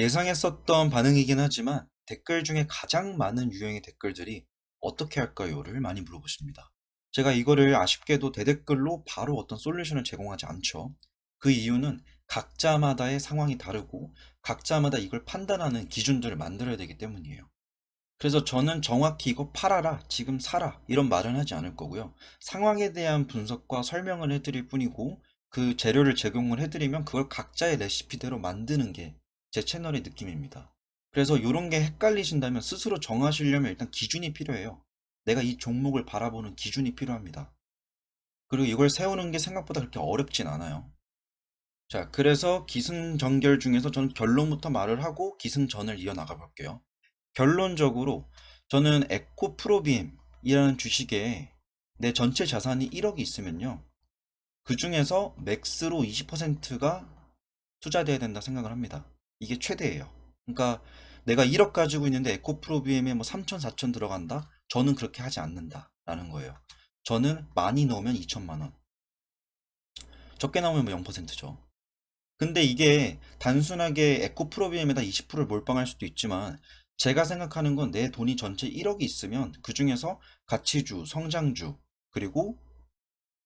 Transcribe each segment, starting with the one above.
예상했었던 반응이긴 하지만 댓글 중에 가장 많은 유형의 댓글들이 "어떻게 할까요?"를 많이 물어보십니다. 제가 이거를 아쉽게도 대댓글로 바로 어떤 솔루션을 제공하지 않죠. 그 이유는 각자마다의 상황이 다르고 각자마다 이걸 판단하는 기준들을 만들어야 되기 때문이에요. 그래서 저는 정확히 "이거 팔아라. 지금 사라." 이런 말은 하지 않을 거고요. 상황에 대한 분석과 설명을 해드릴 뿐이고, 그 재료를 제공을 해드리면 그걸 각자의 레시피대로 만드는 게 제 채널의 느낌입니다. 그래서 이런 게 헷갈리신다면 스스로 정하시려면 일단 기준이 필요해요. 내가 이 종목을 바라보는 기준이 필요합니다. 그리고 이걸 세우는 게 생각보다 그렇게 어렵진 않아요. 자, 그래서 기승전결 중에서 저는 결론부터 말을 하고 기승전을 이어나가 볼게요. 결론적으로 저는 에코프로비엠이라는 주식에 내 전체 자산이 1억이 있으면요, 그 중에서 맥스로 20%가 투자돼야 된다 생각을 합니다. 이게 최대예요. 그러니까 내가 1억 가지고 있는데 에코프로비엠에 뭐 3천, 4천 들어간다? 저는 그렇게 하지 않는다 라는 거예요. 저는 많이 넣으면 2천만 원, 적게 나오면 뭐 0%죠. 근데 이게 단순하게 에코프로비엠에다 20%를 몰빵할 수도 있지만, 제가 생각하는 건 내 돈이 전체 1억이 있으면 그 중에서 가치주, 성장주, 그리고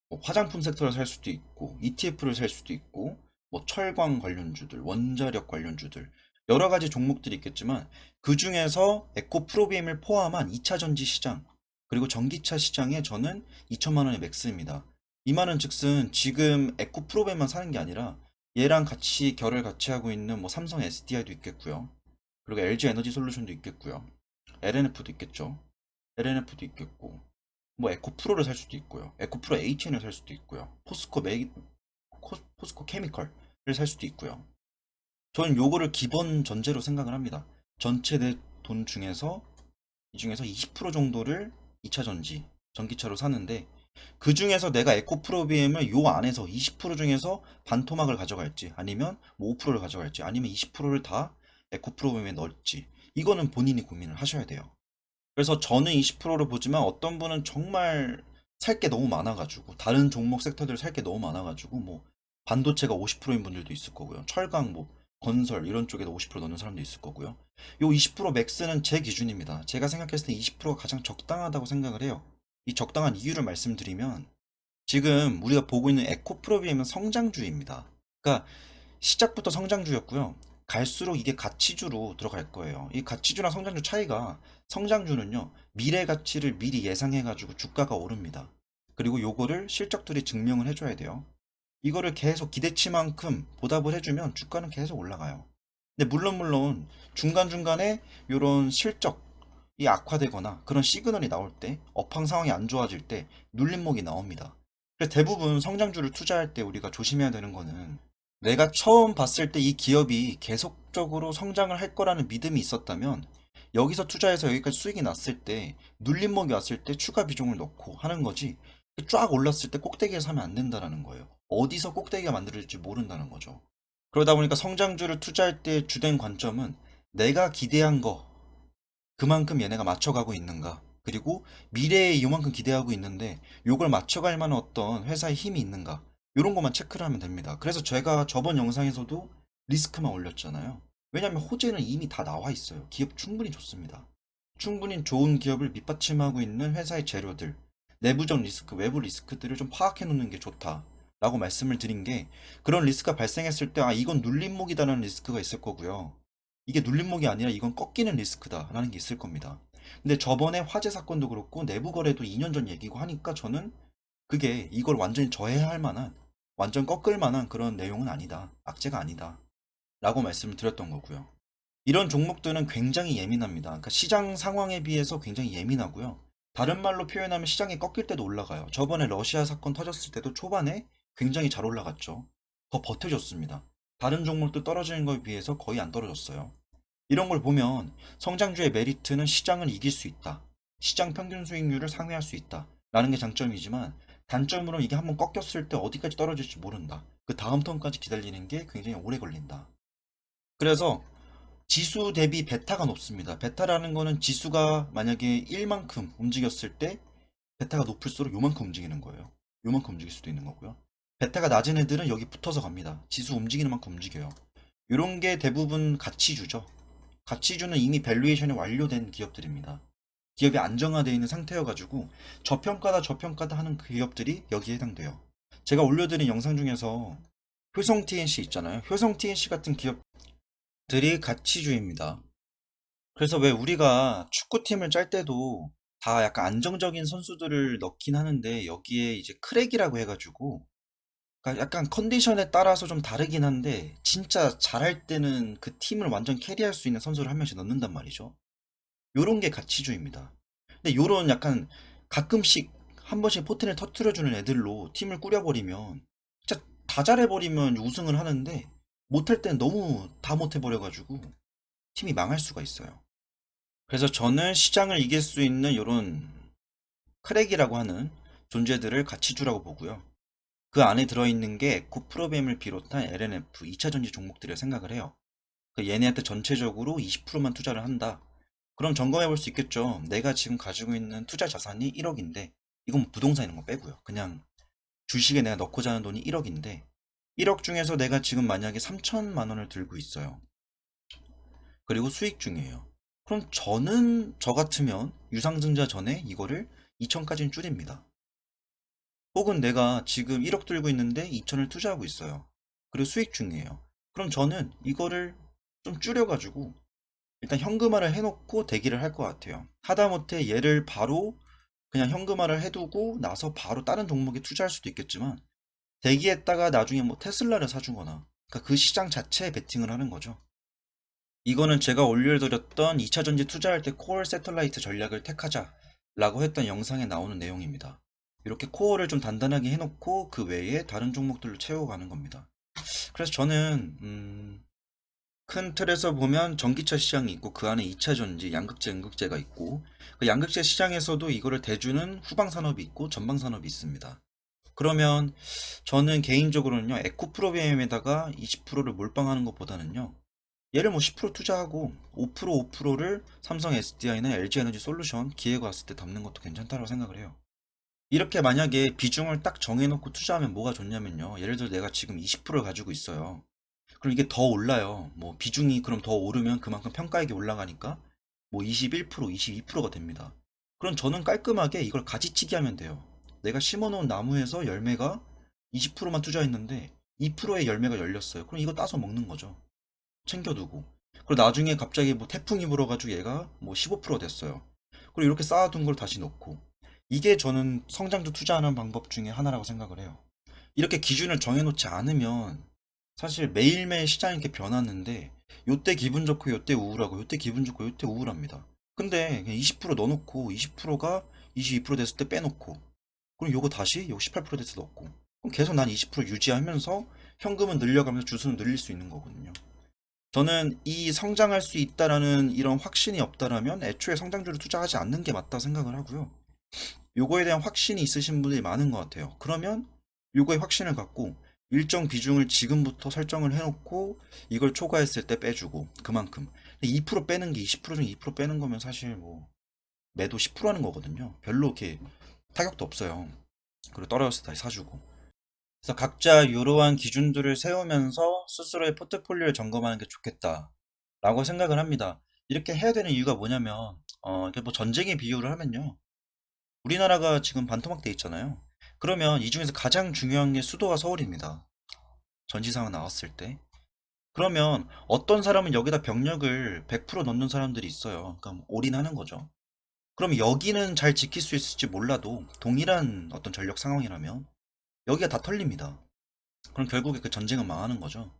뭐 화장품 섹터를 살 수도 있고 ETF를 살 수도 있고 뭐 철광 관련주들, 원자력 관련주들, 여러 가지 종목들이 있겠지만, 그 중에서 에코프로비엠을 포함한 2차 전지 시장 그리고 전기차 시장에 저는 2천만 원의 맥스입니다. 이 말은 즉슨 지금 에코프로비엠만 사는 게 아니라 얘랑 같이 결을 같이 하고 있는 뭐 삼성 SDI도 있겠고요. 그리고 LG 에너지 솔루션도 있겠고요. LNF도 있겠죠. LNF도 있겠고, 뭐 에코프로를 살 수도 있고요. 에코프로 HN을 살 수도 있고요. 포스코 케미컬을 살 수도 있고요. 저는 요거를 기본 전제로 생각을 합니다. 전체 내 돈 중에서 이 중에서 20% 정도를 2차 전지, 전기차로 사는데, 그 중에서 내가 에코프로비엠을 요 안에서 20% 중에서 반토막을 가져갈지, 아니면 뭐 5%를 가져갈지, 아니면 20%를 다 에코프로비엠에 넣을지, 이거는 본인이 고민을 하셔야 돼요. 그래서 저는 20%를 보지만 어떤 분은 정말 살 게 너무 많아가지고, 다른 종목 섹터들 살 게 너무 많아가지고 뭐 반도체가 50%인 분들도 있을 거고요. 철강, 뭐 건설 이런 쪽에도 50% 넣는 사람도 있을 거고요. 요 20% 맥스는 제 기준입니다. 제가 생각했을 때 20%가 가장 적당하다고 생각을 해요. 이 적당한 이유를 말씀드리면, 지금 우리가 보고 있는 에코프로비엠은 성장주입니다. 그러니까 시작부터 성장주였고요. 갈수록 이게 가치주로 들어갈 거예요. 이 가치주랑 성장주 차이가, 성장주는요, 미래 가치를 미리 예상해가지고 주가가 오릅니다. 그리고 요거를 실적들이 증명을 해줘야 돼요. 이거를 계속 기대치만큼 보답을 해주면 주가는 계속 올라가요. 근데 물론 중간중간에 요런 실적이 악화되거나 그런 시그널이 나올 때, 업황 상황이 안 좋아질 때 눌림목이 나옵니다. 그래서 대부분 성장주를 투자할 때 우리가 조심해야 되는 거는, 내가 처음 봤을 때 이 기업이 계속적으로 성장을 할 거라는 믿음이 있었다면 여기서 투자해서 여기까지 수익이 났을 때, 눌림목이 왔을 때 추가 비중을 넣고 하는 거지, 쫙 올랐을 때 꼭대기에서 하면 안 된다는 거예요. 어디서 꼭대기가 만들어질지 모른다는 거죠. 그러다 보니까 성장주를 투자할 때 주된 관점은 내가 기대한 거 그만큼 얘네가 맞춰가고 있는가, 그리고 미래에 이만큼 기대하고 있는데 요걸 맞춰갈 만한 어떤 회사의 힘이 있는가, 이런 것만 체크를 하면 됩니다. 그래서 제가 저번 영상에서도 리스크만 올렸잖아요. 왜냐하면 호재는 이미 다 나와 있어요. 기업 충분히 좋습니다. 충분히 좋은 기업을 밑받침하고 있는 회사의 재료들, 내부적 리스크, 외부 리스크들을 좀 파악해 놓는 게 좋다 라고 말씀을 드린 게, 그런 리스크가 발생했을 때 아 이건 눌림목이다라는 리스크가 있을 거고요. 이게 눌림목이 아니라 이건 꺾이는 리스크다라는 게 있을 겁니다. 근데 저번에 화재 사건도 그렇고 내부 거래도 2년 전 얘기고 하니까 저는 그게 이걸 완전히 저해할 만한, 완전 꺾을 만한 그런 내용은 아니다. 악재가 아니다. 라고 말씀을 드렸던 거고요. 이런 종목들은 굉장히 예민합니다. 그러니까 시장 상황에 비해서 굉장히 예민하고요. 다른 말로 표현하면 시장이 꺾일 때도 올라가요. 저번에 러시아 사건 터졌을 때도 초반에 굉장히 잘 올라갔죠. 더 버텨줬습니다. 다른 종목도 떨어지는 거에 비해서 거의 안 떨어졌어요. 이런 걸 보면 성장주의 메리트는 시장을 이길 수 있다. 시장 평균 수익률을 상회할 수 있다. 라는 게 장점이지만, 단점으로 이게 한번 꺾였을 때 어디까지 떨어질지 모른다. 그 다음 턴까지 기다리는 게 굉장히 오래 걸린다. 그래서 지수 대비 베타가 높습니다. 베타라는 거는 지수가 만약에 1만큼 움직였을 때 베타가 높을수록 요만큼 움직이는 거예요. 요만큼 움직일 수도 있는 거고요. 베타가 낮은 애들은 여기 붙어서 갑니다. 지수 움직이는 만큼 움직여요. 이런 게 대부분 가치주죠. 가치주는 이미 밸류에이션이 완료된 기업들입니다. 기업이 안정화되어 있는 상태여가지고 저평가다 하는 기업들이 여기에 해당돼요. 제가 올려드린 영상 중에서 효성 TNC 있잖아요. 효성 TNC 같은 기업들이 가치주입니다. 그래서 왜 우리가 축구팀을 짤 때도 다 약간 안정적인 선수들을 넣긴 하는데 여기에 이제 크랙이라고 해가지고 그러니까 약간 컨디션에 따라서 좀 다르긴 한데 진짜 잘할 때는 그 팀을 완전 캐리할 수 있는 선수를 한 명씩 넣는단 말이죠. 요런 게 가치주의입니다. 근데 요런 약간 가끔씩 한 번씩 포텐을 터트려주는 애들로 팀을 꾸려버리면 진짜 다 잘해버리면 우승을 하는데 못할 땐 너무 다 못해버려가지고 팀이 망할 수가 있어요. 그래서 저는 시장을 이길 수 있는 요런 크랙이라고 하는 존재들을 가치주라고 보고요. 그 안에 들어있는 게 에코 프로그램을 비롯한 LNF 2차전지 종목들을 생각을 해요. 얘네한테 전체적으로 20%만 투자를 한다. 그럼 점검해 볼 수 있겠죠. 내가 지금 가지고 있는 투자 자산이 1억인데, 이건 뭐 부동산 이런 거 빼고요. 그냥 주식에 내가 넣고자 하는 돈이 1억인데, 1억 중에서 내가 지금 만약에 3천만 원을 들고 있어요. 그리고 수익 중이에요. 그럼 저 같으면 유상증자 전에 이거를 2천까지는 줄입니다. 혹은 내가 지금 1억 들고 있는데 2천을 투자하고 있어요. 그리고 수익 중이에요. 그럼 저는 이거를 좀 줄여가지고 일단 현금화를 해놓고 대기를 할 것 같아요. 하다못해 얘를 바로 그냥 현금화를 해두고 나서 바로 다른 종목에 투자할 수도 있겠지만 대기했다가 나중에 뭐 테슬라를 사주거나 그러니까 그 시장 자체에 베팅을 하는 거죠. 이거는 제가 올려드렸던 2차전지 투자할 때 코어 세틀라이트 전략을 택하자라고 했던 영상에 나오는 내용입니다. 이렇게 코어를 좀 단단하게 해놓고 그 외에 다른 종목들로 채워가는 겁니다. 그래서 저는 큰 틀에서 보면 전기차 시장이 있고 그 안에 2차전지, 양극재, 음극재가 있고 그 양극재 시장에서도 이거를 대주는 후방 산업이 있고 전방 산업이 있습니다. 그러면 저는 개인적으로는요 에코프로비엠에다가 20%를 몰빵하는 것보다는요 얘를 뭐 10% 투자하고 5%를 삼성 SDI나 LG에너지 솔루션 기회가 왔을 때 담는 것도 괜찮다고 생각을 해요. 이렇게 만약에 비중을 딱 정해놓고 투자하면 뭐가 좋냐면요. 예를 들어 내가 지금 20%를 가지고 있어요. 그럼 이게 더 올라요. 뭐 비중이 그럼 더 오르면 그만큼 평가액이 올라가니까 뭐 21%, 22%가 됩니다. 그럼 저는 깔끔하게 이걸 가지치기 하면 돼요. 내가 심어놓은 나무에서 열매가 20%만 투자했는데 2%의 열매가 열렸어요. 그럼 이거 따서 먹는 거죠. 챙겨두고. 그리고 나중에 갑자기 뭐 태풍이 불어가지고 얘가 뭐 15% 됐어요. 그리고 이렇게 쌓아둔 걸 다시 넣고. 이게 저는 성장주 투자하는 방법 중에 하나라고 생각을 해요. 이렇게 기준을 정해놓지 않으면 사실 매일매일 시장이 이렇게 변하는데 요때 기분 좋고 요때 우울하고 요때 기분 좋고 요때 우울합니다. 근데 그냥 20% 넣어놓고 20%가 22% 됐을 때 빼놓고 그럼 요거 다시 요 18% 됐을 때 넣고 그럼 계속 난 20% 유지하면서 현금은 늘려가면서 주수는 늘릴 수 있는 거거든요. 저는 이 성장할 수 있다라는 이런 확신이 없다라면 애초에 성장주를 투자하지 않는 게 맞다 생각을 하고요. 요거에 대한 확신이 있으신 분들이 많은 것 같아요. 그러면 요거에 확신을 갖고 일정 비중을 지금부터 설정을 해놓고 이걸 초과했을 때 빼주고 그만큼 2% 빼는 게 20% 중에 2% 빼는 거면 사실 뭐 매도 10% 하는 거거든요. 별로 이렇게 타격도 없어요. 그리고 떨어졌을 때 다시 사주고. 그래서 각자 이러한 기준들을 세우면서 스스로의 포트폴리오를 점검하는 게 좋겠다라고 생각을 합니다. 이렇게 해야 되는 이유가 뭐냐면, 이게 뭐 전쟁의 비유를 하면요. 우리나라가 지금 반토막 돼 있잖아요. 그러면 이 중에서 가장 중요한 게 수도가 서울입니다. 전지상황 나왔을 때. 그러면 어떤 사람은 여기다 병력을 100% 넣는 사람들이 있어요. 그러니까 올인하는 거죠. 그럼 여기는 잘 지킬 수 있을지 몰라도 동일한 어떤 전력 상황이라면 여기가 다 털립니다. 그럼 결국에 그 전쟁은 망하는 거죠.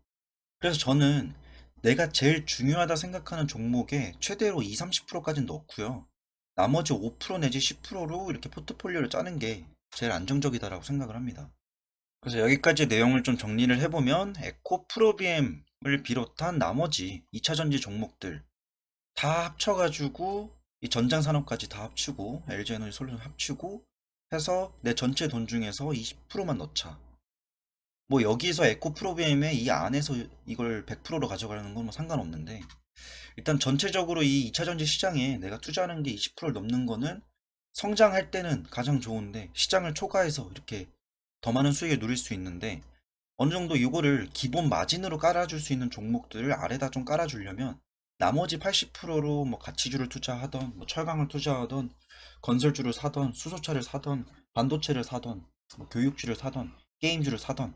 그래서 저는 내가 제일 중요하다 생각하는 종목에 최대로 2, 30%까지는 넣고요. 나머지 5% 내지 10%로 이렇게 포트폴리오를 짜는 게 제일 안정적이다라고 생각을 합니다. 그래서 여기까지 내용을 좀 정리를 해보면 에코 프로비엠을 비롯한 나머지 2차전지 종목들 다 합쳐가지고 이 전장산업까지 다 합치고 LG에너지 솔루션 합치고 해서 내 전체 돈 중에서 20%만 넣자. 뭐 여기서 에코 프로그램에 이 안에서 이걸 100%로 가져가려는 건 뭐 상관없는데 일단 전체적으로 이 2차전지 시장에 내가 투자하는 게 20%를 넘는 거는 성장할 때는 가장 좋은데 시장을 초과해서 이렇게 더 많은 수익을 누릴 수 있는데 어느 정도 이거를 기본 마진으로 깔아줄 수 있는 종목들을 아래다 좀 깔아주려면 나머지 80%로 뭐 가치주를 투자하던 뭐 철강을 투자하던 건설주를 사던 수소차를 사던 반도체를 사던 뭐 교육주를 사던 게임주를 사던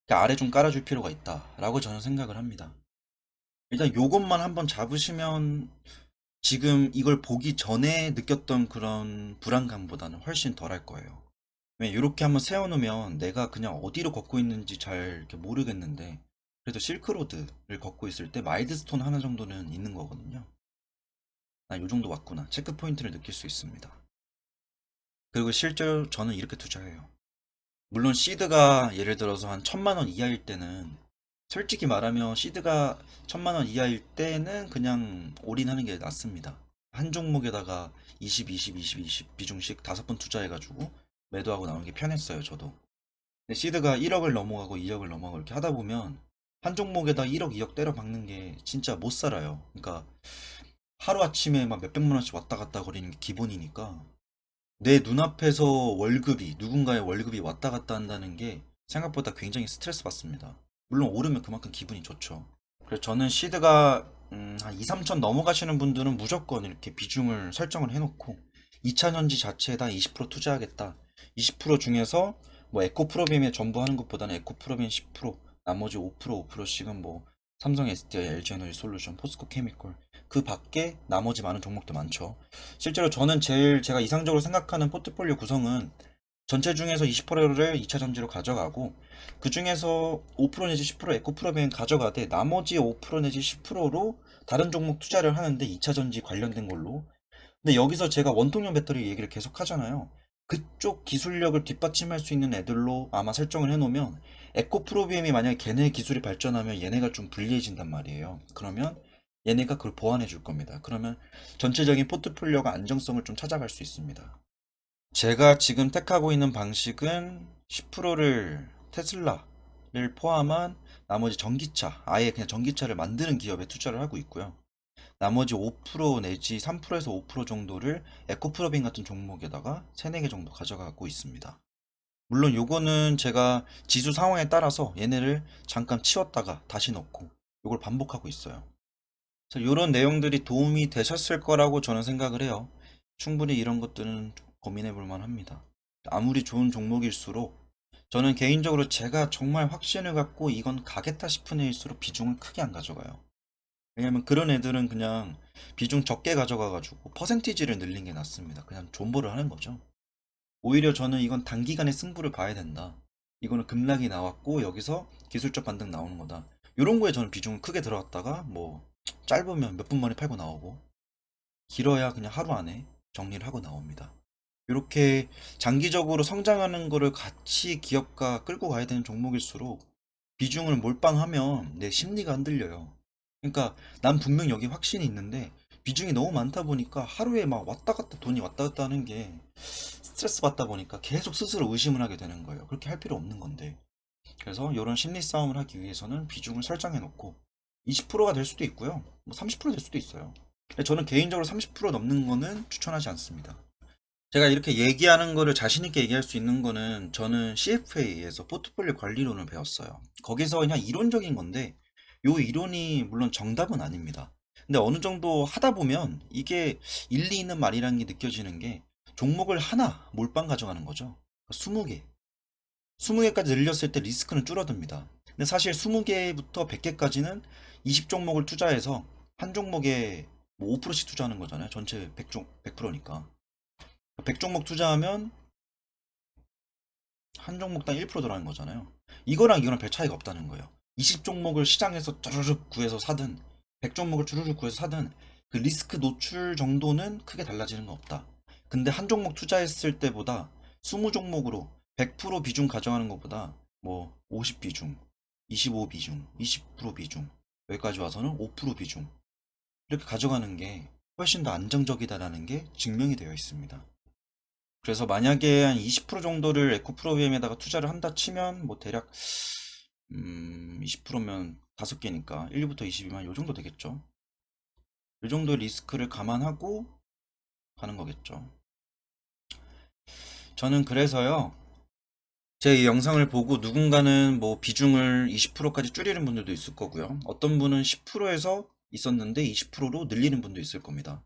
그 아래 좀 깔아줄 필요가 있다라고 저는 생각을 합니다. 일단 요것만 한번 잡으시면 지금 이걸 보기 전에 느꼈던 그런 불안감보다는 훨씬 덜 할 거예요. 왜 이렇게 한번 세워놓으면 내가 그냥 어디로 걷고 있는지 잘 이렇게 모르겠는데 그래도 실크로드를 걷고 있을 때 마일드스톤 하나 정도는 있는 거거든요. 나 요 정도 왔구나. 체크 포인트를 느낄 수 있습니다. 그리고 실제로 저는 이렇게 투자해요. 물론 시드가 예를 들어서 한 1000만 원 이하일 때는 솔직히 말하면 시드가 1000만 원 이하일 때는 그냥 올인하는 게 낫습니다. 한 종목에다가 20, 20, 20, 20 비중씩 5번 투자해가지고 매도하고 나오는 게 편했어요, 저도. 근데 시드가 1억을 넘어가고 2억을 넘어가고 이렇게 하다 보면 한 종목에다 1억, 2억 때려 박는 게 진짜 못 살아요. 그러니까 하루아침에 막 몇백만 원씩 왔다 갔다 거리는 게 기본이니까 내 눈앞에서 월급이 누군가의 월급이 왔다 갔다 한다는 게 생각보다 굉장히 스트레스 받습니다. 물론 오르면 그만큼 기분이 좋죠. 그래서 저는 시드가 한 2, 3천 넘어가시는 분들은 무조건 이렇게 비중을 설정을 해놓고 2차 전지 자체에다 20% 투자하겠다. 20% 중에서 뭐 에코프로빔에 전부 하는 것보다는 에코프로빔 10%, 나머지 5%, 5%씩은 뭐 삼성 SDI, LG에너지 솔루션, 포스코 케미컬 그 밖에 나머지 많은 종목도 많죠. 실제로 저는 제일 제가 이상적으로 생각하는 포트폴리오 구성은 전체 중에서 20%를 2차 전지로 가져가고 그 중에서 5% 내지 10% 에코프로빈 가져가되 나머지 5% 내지 10%로 다른 종목 투자를 하는데 2차 전지 관련된 걸로. 근데 여기서 제가 원통형 배터리 얘기를 계속 하잖아요. 그쪽 기술력을 뒷받침할 수 있는 애들로 아마 설정을 해놓으면 에코프로비엠이 만약에 걔네 기술이 발전하면 얘네가 좀 불리해진단 말이에요. 그러면 얘네가 그걸 보완해 줄 겁니다. 그러면 전체적인 포트폴리오가 안정성을 좀 찾아갈 수 있습니다. 제가 지금 택하고 있는 방식은 10%를 테슬라를 포함한 나머지 전기차, 아예 그냥 전기차를 만드는 기업에 투자를 하고 있고요. 나머지 5% 내지 3%에서 5% 정도를 에코프로빈 같은 종목에다가 3, 4개 정도 가져가고 있습니다. 물론 요거는 제가 지수 상황에 따라서 얘네를 잠깐 치웠다가 다시 넣고 요걸 반복하고 있어요. 그래서 이런 내용들이 도움이 되셨을 거라고 저는 생각을 해요. 충분히 이런 것들은 고민해 볼 만합니다. 아무리 좋은 종목일수록 저는 개인적으로 제가 정말 확신을 갖고 이건 가겠다 싶은 애일수록 비중을 크게 안 가져가요. 왜냐면 그런 애들은 그냥 비중 적게 가져가가지고 퍼센티지를 늘린 게 낫습니다. 그냥 존버를 하는 거죠. 오히려 저는 이건 단기간에 승부를 봐야 된다. 이거는 급락이 나왔고 여기서 기술적 반등 나오는 거다. 이런 거에 저는 비중을 크게 들어갔다가 뭐 짧으면 몇 분 만에 팔고 나오고 길어야 그냥 하루 안에 정리를 하고 나옵니다. 이렇게 장기적으로 성장하는 거를 같이 기업가 끌고 가야 되는 종목일수록 비중을 몰빵하면 내 심리가 흔들려요. 그러니까 난 분명 여기 확신이 있는데 비중이 너무 많다 보니까 하루에 막 왔다 갔다 돈이 왔다 갔다 하는 게 스트레스 받다 보니까 계속 스스로 의심을 하게 되는 거예요. 그렇게 할 필요 없는 건데. 그래서 이런 심리 싸움을 하기 위해서는 비중을 설정해 놓고 20%가 될 수도 있고요. 뭐 30%될 수도 있어요. 근데 저는 개인적으로 30% 넘는 거는 추천하지 않습니다. 제가 이렇게 얘기하는 거를 자신 있게 얘기할 수 있는 거는 저는 CFA에서 포트폴리오 관리론을 배웠어요. 거기서 그냥 이론적인 건데 요 이론이 물론 정답은 아닙니다. 근데 어느 정도 하다 보면 이게 일리 있는 말이라는 게 느껴지는 게 종목을 하나 몰빵 가져가는 거죠. 20개. 20개까지 늘렸을 때 리스크는 줄어듭니다. 근데 사실 20개부터 100개까지는 20종목을 투자해서 한 종목에 뭐 5%씩 투자하는 거잖아요. 전체 100%니까. 100종목 투자하면 한 종목당 1% 들어가는 거잖아요. 이거랑 이거랑 별 차이가 없다는 거예요. 20종목을 시장에서 쭈르륵 구해서 사든 100종목을 쭈르륵 구해서 사든 그 리스크 노출 정도는 크게 달라지는 거 없다. 근데 한 종목 투자했을 때보다 20종목으로 100% 비중 가져가는 것보다 뭐 50 비중, 25 비중, 20% 비중, 여기까지 와서는 5% 비중 이렇게 가져가는 게 훨씬 더 안정적이다라는 게 증명이 되어 있습니다. 그래서 만약에 한 20% 정도를 에코프로비엠에다가 투자를 한다 치면 뭐 대략 20%면 5개니까 1부터 20이면 요 정도 되겠죠. 요 정도 리스크를 감안하고 가는 거겠죠. 저는 그래서요. 제 이 영상을 보고 누군가는 뭐 비중을 20%까지 줄이는 분들도 있을 거고요. 어떤 분은 10%에서 있었는데 20%로 늘리는 분도 있을 겁니다.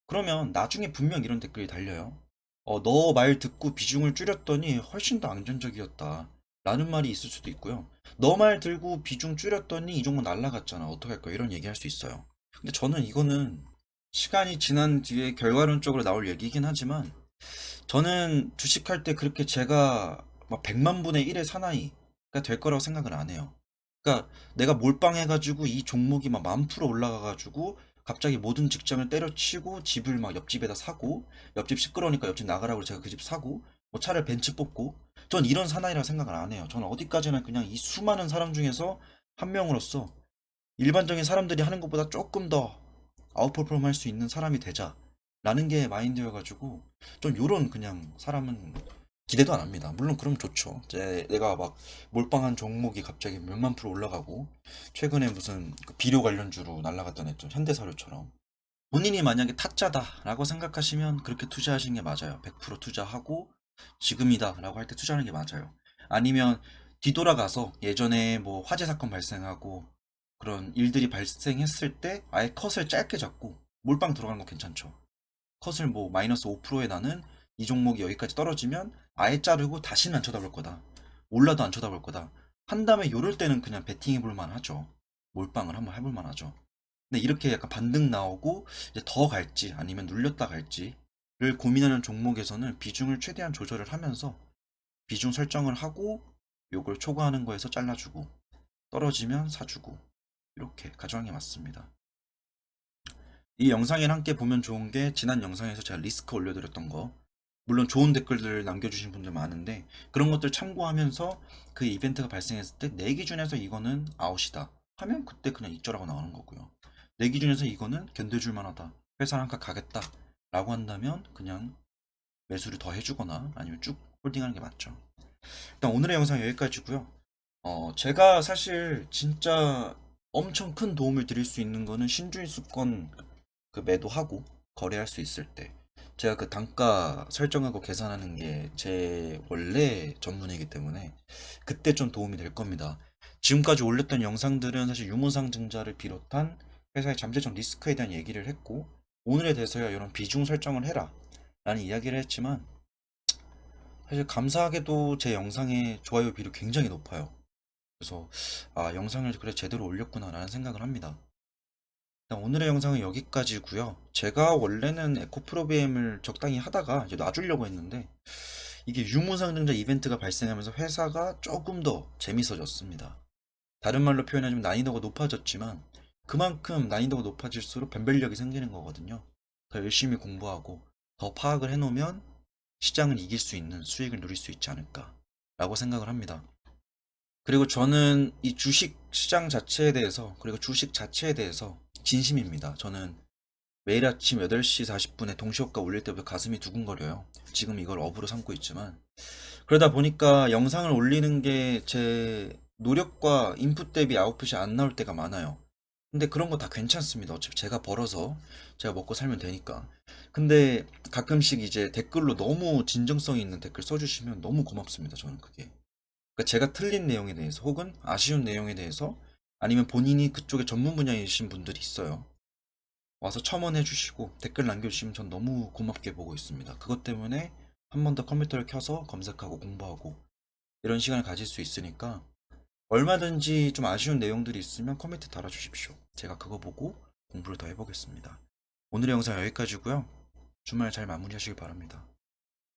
그러면 나중에 분명 이런 댓글이 달려요. 너 말 듣고 비중을 줄였더니 훨씬 더 안전적이었다. 라는 말이 있을 수도 있고요. 너 말 들고 비중 줄였더니 이 종목 날라갔잖아. 어떡할 거야? 이런 얘기 할 수 있어요. 근데 저는 이거는 시간이 지난 뒤에 결과론적으로 나올 얘기이긴 하지만 저는 주식할 때 그렇게 제가 막 100만 분의 1의 사나이가 될 거라고 생각을 안 해요. 그러니까 내가 몰빵해가지고 이 종목이 막 10,000% 올라가가지고 갑자기 모든 직장을 때려치고 집을 막 옆집에다 사고 옆집 시끄러우니까 옆집 나가라고 제가 그 집 사고 뭐 차를 벤츠 뽑고 전 이런 사나이라 생각을 안 해요. 저는 어디까지나 그냥 이 수많은 사람 중에서 한 명으로서 일반적인 사람들이 하는 것보다 조금 더 아웃퍼폼 할 수 있는 사람이 되자 라는 게 마인드여가지고 전 요런 그냥 사람은 기대도 안 합니다. 물론 그럼 좋죠. 내가 막 몰빵한 종목이 갑자기 몇만 프로 올라가고 최근에 무슨 그 비료 관련주로 날라갔던 했죠. 현대사료처럼. 본인이 만약에 타짜다라고 생각하시면 그렇게 투자하시는 게 맞아요. 100% 투자하고 지금이다라고 할 때 투자하는 게 맞아요. 아니면 뒤돌아가서 예전에 뭐 화재 사건 발생하고 그런 일들이 발생했을 때 아예 컷을 짧게 잡고 몰빵 들어가는 거 괜찮죠. 컷을 뭐 마이너스 5%에 나는 이 종목이 여기까지 떨어지면 아예 자르고 다시는 안 쳐다볼 거다. 올라도 안 쳐다볼 거다. 한 다음에 요럴 때는 그냥 베팅해 볼 만하죠. 몰빵을 한번 해볼 만하죠. 근데 이렇게 약간 반등 나오고 이제 더 갈지 아니면 눌렸다 갈지를 고민하는 종목에서는 비중을 최대한 조절을 하면서 비중 설정을 하고 요걸 초과하는 거에서 잘라주고 떨어지면 사주고 이렇게 가져가는 게 맞습니다. 이 영상을 함께 보면 좋은 게 지난 영상에서 제가 리스크 올려드렸던 거 물론 좋은 댓글들 남겨주신 분들 많은데 그런 것들 참고하면서 그 이벤트가 발생했을 때 내 기준에서 이거는 아웃이다 하면 그때 그냥 익절하고 나오는 거고요. 내 기준에서 이거는 견뎌줄 만하다. 회사를 한칸 가겠다 라고 한다면 그냥 매수를 더 해주거나 아니면 쭉 홀딩하는 게 맞죠. 일단 오늘의 영상 여기까지고요. 제가 사실 진짜 엄청 큰 도움을 드릴 수 있는 거는 신주인수권 그 매도하고 거래할 수 있을 때 제가 그 단가 설정하고 계산하는 게 제 원래 전문이기 때문에 그때 좀 도움이 될 겁니다. 지금까지 올렸던 영상들은 사실 유무상증자를 비롯한 회사의 잠재적 리스크에 대한 얘기를 했고 오늘에 대해서야 이런 비중 설정을 해라 라는 이야기를 했지만 사실 감사하게도 제 영상의 좋아요 비율이 굉장히 높아요. 그래서 아 영상을 그래 제대로 올렸구나 라는 생각을 합니다. 일단 오늘의 영상은 여기까지고요. 제가 원래는 에코프로비엠을 적당히 하다가 이제 놔주려고 했는데 이게 유무상증자 이벤트가 발생하면서 회사가 조금 더 재밌어졌습니다. 다른 말로 표현하자면 난이도가 높아졌지만 그만큼 난이도가 높아질수록 변별력이 생기는 거거든요. 더 열심히 공부하고 더 파악을 해놓으면 시장을 이길 수 있는 수익을 누릴 수 있지 않을까 라고 생각을 합니다. 그리고 저는 이 주식 시장 자체에 대해서 그리고 주식 자체에 대해서 진심입니다. 저는 매일 아침 8시 40분에 동시효과 올릴 때부터 가슴이 두근거려요. 지금 이걸 업으로 삼고 있지만 그러다 보니까 영상을 올리는 게 제 노력과 인풋 대비 아웃풋이 안 나올 때가 많아요. 근데 그런 거 다 괜찮습니다. 어차피 제가 벌어서 제가 먹고 살면 되니까. 근데 가끔씩 이제 댓글로 너무 진정성 있는 댓글 써주시면 너무 고맙습니다. 저는 그게. 그러니까 제가 틀린 내용에 대해서 혹은 아쉬운 내용에 대해서 아니면 본인이 그쪽에 전문 분야이신 분들이 있어요. 와서 첨언해 주시고 댓글 남겨주시면 전 너무 고맙게 보고 있습니다. 그것 때문에 한 번 더 컴퓨터를 켜서 검색하고 공부하고 이런 시간을 가질 수 있으니까 얼마든지 좀 아쉬운 내용들이 있으면 코멘트 달아주십시오. 제가 그거 보고 공부를 더 해보겠습니다. 오늘의 영상 여기까지고요. 주말 잘 마무리하시길 바랍니다.